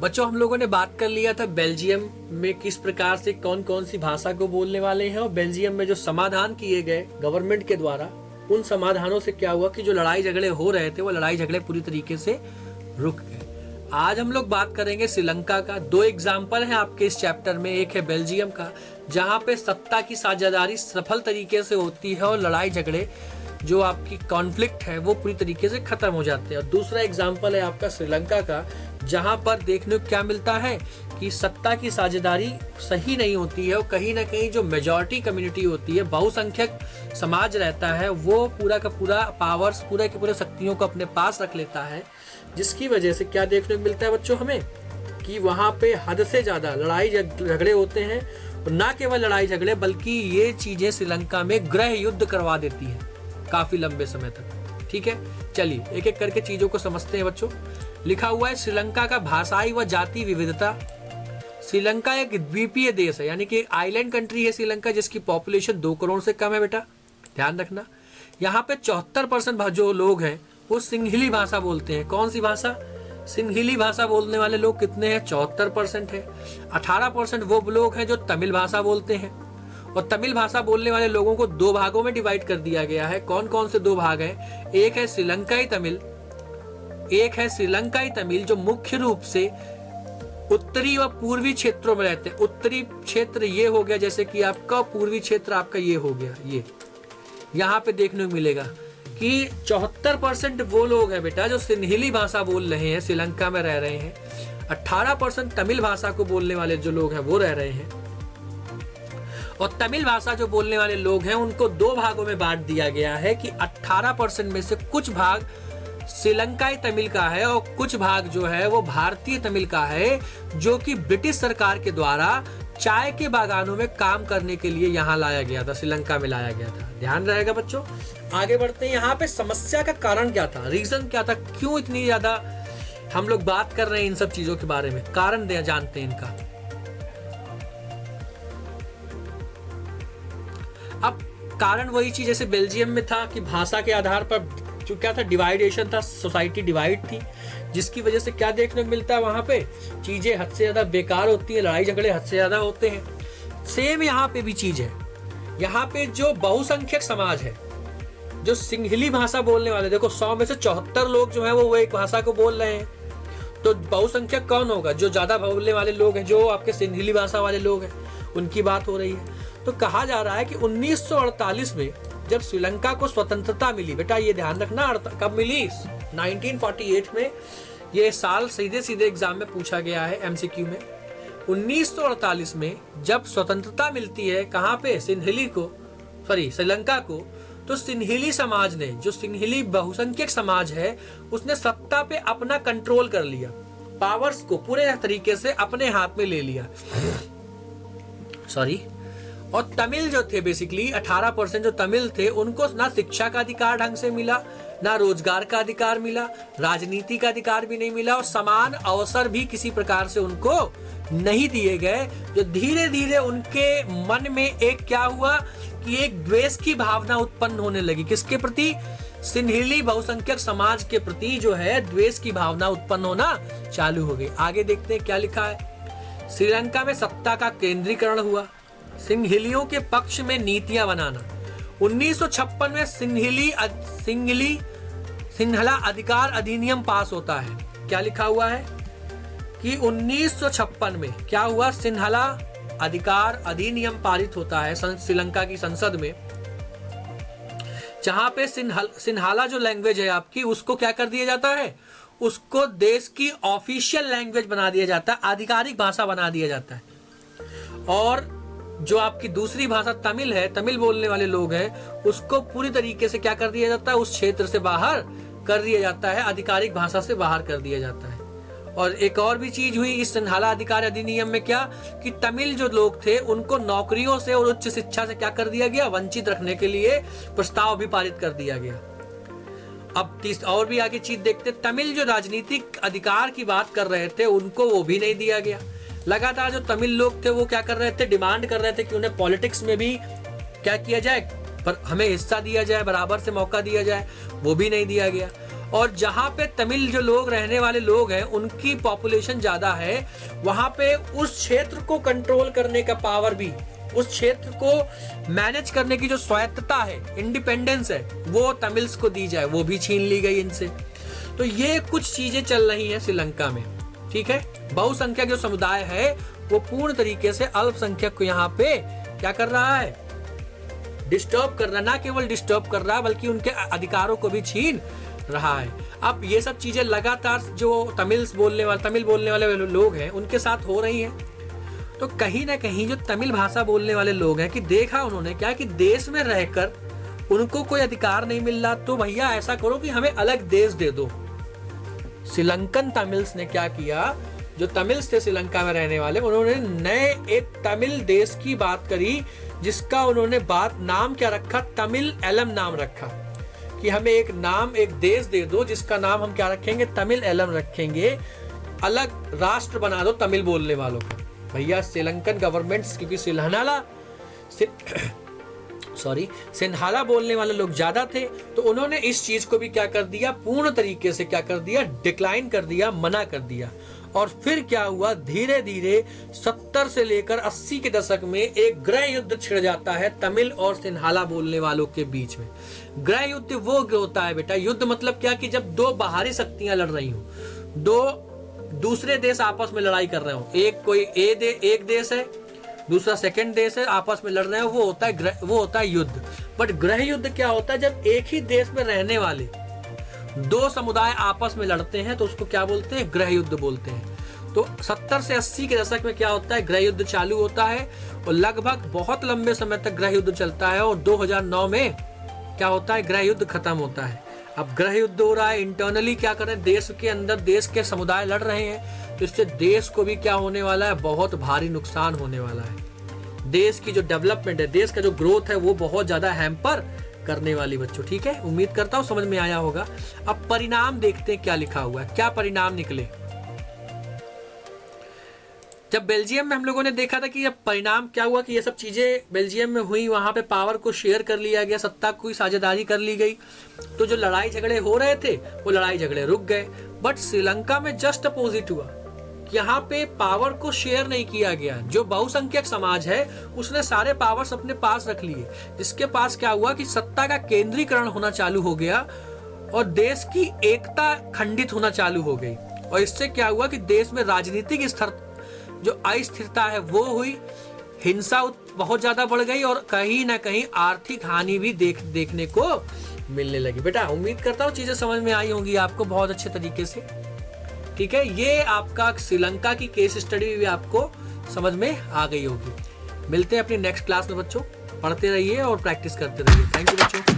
बच्चों हम लोगों ने बात कर लिया था बेल्जियम में किस प्रकार से कौन कौन सी भाषा को बोलने वाले हैं, और बेल्जियम में जो समाधान किए गए गवर्नमेंट के द्वारा, उन समाधानों से क्या हुआ कि जो लड़ाई झगड़े हो रहे थे वो लड़ाई झगड़े पूरी तरीके से रुक गए। आज हम लोग बात करेंगे श्रीलंका का। दो एग्जाम्पल हैं आपके इस चैप्टर में। एक है बेल्जियम का, जहाँ पे सत्ता की साझेदारी सफल तरीके से होती है और लड़ाई झगड़े जो आपकी कॉन्फ्लिक्ट है वो पूरी तरीके से खत्म हो जाते हैं। और दूसरा एग्जाम्पल है आपका श्रीलंका का, जहाँ पर देखने को क्या मिलता है कि सत्ता की साझेदारी सही नहीं होती है और कहीं ना कहीं जो मेजॉरिटी कम्युनिटी होती है, बहुसंख्यक समाज रहता है, वो पूरा का पूरा पावर्स, पूरे के पूरे शक्तियों को अपने पास रख लेता है, जिसकी वजह से क्या देखने को मिलता है बच्चों हमें कि वहाँ पे हद से ज़्यादा लड़ाई झगड़े होते हैं। और ना केवल लड़ाई झगड़े बल्कि ये चीज़ें श्रीलंका में गृह युद्ध करवा देती है काफ़ी लंबे समय तक। ठीक है, चलिए एक एक करके चीज़ों को समझते हैं बच्चों। लिखा हुआ है श्रीलंका का भाषाई व जाति विविधता। श्रीलंका एक द्वीपीय देश है, यानी कि एक आइलैंड कंट्री है श्रीलंका, जिसकी पॉपुलेशन 2 करोड़ से कम है बेटा, ध्यान रखना। यहाँ पे 74% जो लोग हैं वो सिंहली भाषा बोलते हैं। कौन सी भाषा? सिंहली भाषा बोलने वाले लोग कितने हैं? 74% है। 18% वो लोग हैं जो तमिल भाषा बोलते हैं। और तमिल भाषा बोलने वाले लोगों को 2 भागों में डिवाइड कर दिया गया है। कौन कौन से 2 भाग हैं? एक है श्रीलंकाई तमिल, एक है श्रीलंकाई तमिल जो मुख्य रूप से उत्तरी व पूर्वी क्षेत्रों में रहते हैं। उत्तरी क्षेत्र ये हो गया जैसे कि आपका, पूर्वी क्षेत्र आपका ये हो गया। ये यहाँ पे देखने को मिलेगा कि 74% वो लोग हैं बेटा जो सिंहली भाषा बोल रहे हैं, श्रीलंका में रह रहे हैं। 18% तमिल भाषा को बोलने वाले जो लोग हैं वो रह रहे हैं। और तमिल भाषा जो बोलने वाले लोग हैं उनको 2 भागों में बांट दिया गया है कि 18% में से कुछ भाग श्रीलंकाई तमिल का है और कुछ भाग जो है वो भारतीय तमिल का है, जो कि ब्रिटिश सरकार के द्वारा चाय के बागानों में काम करने के लिए यहाँ लाया गया था, श्रीलंका में लाया गया था। ध्यान रहेगा बच्चों। आगे बढ़ते हैं। यहाँ पे समस्या का कारण क्या था, रीजन क्या था, क्यों इतनी ज्यादा हम लोग बात कर रहे हैं इन सब चीजों के बारे में, कारण जानते हैं इनका। अब कारण वही चीज जैसे बेल्जियम में था कि भाषा के आधार पर जो क्या था, डिवाइडेशन था, सोसाइटी डिवाइड थी, जिसकी वजह से क्या देखने को मिलता है वहां पे चीजें हद से ज्यादा बेकार होती है, लड़ाई झगड़े हद से ज्यादा होते हैं। सेम यहाँ पे भी चीज है। यहाँ पे जो बहुसंख्यक समाज है, जो सिंहली भाषा बोलने वाले, देखो 100 में से 74 लोग जो है वो एक भाषा को बोल रहे हैं, तो बहुसंख्यक कौन होगा? जो ज्यादा बोलने वाले लोग हैं, जो आपके सिंहली भाषा वाले लोग हैं, उनकी बात हो रही है। तो कहा जा रहा है कि 1948 में जब श्रीलंका को स्वतंत्रता मिली, बेटा ये ध्यान रखना, कब मिली? 1948 में। ये साल सीधे सीधे एग्जाम में पूछा गया है एमसीक्यू में। 1948 में जब स्वतंत्रता मिलती है, कहाँ पे? श्रीलंका को, तो सिंहली समाज ने, जो सिंहली बहुसंख्यक समाज है, उसने सत्ता पे अपना कंट्रोल कर लिया, पावर्स को पूरे तरीके से अपने हाथ में ले लिया। और तमिल जो थे, बेसिकली 18% जो तमिल थे, उनको ना शिक्षा का अधिकार ढंग से मिला, ना रोजगार का अधिकार मिला, राजनीति का अधिकार भी नहीं मिला, और समान अवसर भी किसी प्रकार से उनको नहीं दिए गए। जो धीरे धीरे उनके मन में एक क्या हुआ कि एक द्वेष की भावना उत्पन्न होने लगी। किसके प्रति? सिंहली बहुसंख्यक समाज के प्रति जो है द्वेष की भावना उत्पन्न होना चालू हो गई। आगे देखते हैं क्या लिखा है। श्रीलंका में सत्ता का केंद्रीकरण हुआ, सिंहलियों के पक्ष में नीतियां बनाना। 1956 में सिंहला अधिकार अधिनियम पास होता है। क्या लिखा हुआ है कि 1956 में क्या हुआ? सिंहला अधिकार अधिनियम पारित होता है श्रीलंका की संसद में, जहां पे सिंहाला जो लैंग्वेज है आपकी, उसको क्या कर दिया जाता है? उसको देश की ऑफिशियल लैंग्वेज बना दिया जाता है, आधिकारिक भाषा बना दिया जाता है। और जो आपकी दूसरी भाषा तमिल है, तमिल बोलने वाले लोग हैं, उसको पूरी तरीके से क्या कर दिया जाता है? उस क्षेत्र से बाहर कर दिया जाता है, आधिकारिक भाषा से बाहर कर दिया जाता है। और एक और भी चीज हुई इस सिंहाला अधिकार अधिनियम में, क्या कि तमिल जो लोग थे उनको नौकरियों से और उच्च शिक्षा से क्या कर दिया गया? वंचित रखने के लिए प्रस्ताव भी पारित कर दिया गया। अब और भी आगे चीज देखते, तमिल जो राजनीतिक अधिकार की बात कर रहे थे उनको वो भी नहीं दिया गया। लगातार जो तमिल लोग थे वो क्या कर रहे थे? डिमांड कर रहे थे कि उन्हें पॉलिटिक्स में भी क्या किया जाए, पर हमें हिस्सा दिया जाए, बराबर से मौका दिया जाए, वो भी नहीं दिया गया। और जहाँ पे तमिल जो लोग रहने वाले लोग हैं उनकी पॉपुलेशन ज्यादा है, वहां पे उस क्षेत्र को कंट्रोल करने का पावर भी, उस क्षेत्र को मैनेज करने की जो स्वायत्तता है, इंडिपेंडेंस है, वो तमिल्स को दी जाए, वो भी छीन ली गई इनसे। तो ये कुछ चीजें चल रही हैं श्रीलंका में, ठीक है। बहुसंख्यक जो समुदाय है वो पूर्ण तरीके से अल्पसंख्यक को यहाँ पे क्या कर रहा है, डिस्टर्ब कर रहा है। ना केवल डिस्टर्ब कर रहा है बल्कि उनके अधिकारों को भी छीन रहा है। अब ये सब चीजें लगातार जो तमिल बोलने वाले लोग हैं उनके साथ हो रही हैं। तो कहीं ना कहीं जो तमिल भाषा बोलने वाले लोग हैं कि देखा उन्होंने क्या कि देश में रहकर उनको कोई अधिकार नहीं मिल रहा, तो भैया ऐसा करो कि हमें अलग देश दे दो। श्रीलंकन तमिल्स ने क्या किया, जो तमिल्स थे श्रीलंका में रहने वाले, उन्होंने नए एक तमिल देश की बात करी, जिसका उन्होंने नाम क्या रखा, तमिल एलम नाम रखा कि हमें एक नाम, एक देश दे दो जिसका नाम हम क्या रखेंगे, तमिल एलम रखेंगे, अलग राष्ट्र बना दो तमिल बोलने वालों को। भैया श्रीलंकन गवर्नमेंट, क्योंकि सिन्हाला बोलने वाले लोग ज्यादा थे, तो उन्होंने इस चीज को भी क्या कर दिया, पूर्ण तरीके से क्या कर दिया, डिक्लाइन कर दिया, मना कर दिया। और फिर क्या हुआ, धीरे धीरे 70 से लेकर 80 के दशक में एक गृह युद्ध छिड़ जाता है तमिल और सिन्हाला बोलने वालों के बीच में। गृह युद्ध वो होता है बेटा, युद्ध मतलब क्या कि जब दो बाहरी शक्तियां लड़ रही हो, दो दूसरे देश आपस में लड़ाई कर रहे हो, एक देश है, दूसरा सेकंड देश है, आपस में लड़ रहे हो, वो होता है युद्ध। बट गृह युद्ध क्या होता है, जब एक ही देश में रहने वाले दो समुदाय आपस में लड़ते हैं तो उसको क्या बोलते हैं, गृह युद्ध बोलते हैं। तो 70 से 80 के दशक में क्या होता है, गृह युद्ध चालू होता है और लगभग बहुत लंबे समय तक गृह युद्ध चलता है। और 2009 में क्या होता है, गृह युद्ध खत्म होता है। अब गृह युद्ध हो रहा है, इंटरनली क्या कर रहे हैं, देश के अंदर देश के समुदाय लड़ रहे हैं, तो इससे देश को भी क्या होने वाला है, बहुत भारी नुकसान होने वाला है। देश की जो डेवलपमेंट है, देश का जो ग्रोथ है, वो बहुत ज्यादा हैम्पर करने वाली बच्चों, ठीक है। उम्मीद करता हूं समझ में आया होगा। अब परिणाम देखते हैं क्या लिखा हुआ है, क्या परिणाम निकले। जब बेल्जियम में हम लोगों ने देखा था कि अब परिणाम क्या हुआ कि ये सब चीजें बेल्जियम में हुई, वहां पे पावर को शेयर कर लिया गया, सत्ता की साझेदारी कर ली गई, तो जो लड़ाई झगड़े हो रहे थे वो लड़ाई झगड़े रुक गए। बट श्रीलंका में जस्ट अपोजिट हुआ, यहाँ पे पावर को शेयर नहीं किया गया। जो बहुसंख्यक समाज है उसने सारे पावर्स अपने पास रख लिए, जिसके पास क्या हुआ कि सत्ता का केंद्रीकरण होना चालू हो गया और देश की एकता खंडित होना चालू हो गई। और इससे क्या हुआ कि देश में राजनीतिक स्थिर जो अस्थिरता है वो हुई, हिंसा बहुत ज्यादा बढ़ गई और कहीं ना कहीं आर्थिक हानि भी देखने को मिलने लगी। बेटा उम्मीद करता हूँ चीजें समझ में आई होंगी आपको बहुत अच्छे तरीके से, ठीक है। ये आपका श्रीलंका की केस स्टडी भी आपको समझ में आ गई होगी। मिलते हैं अपनी नेक्स्ट क्लास में बच्चों, पढ़ते रहिए और प्रैक्टिस करते रहिए। थैंक यू बच्चों।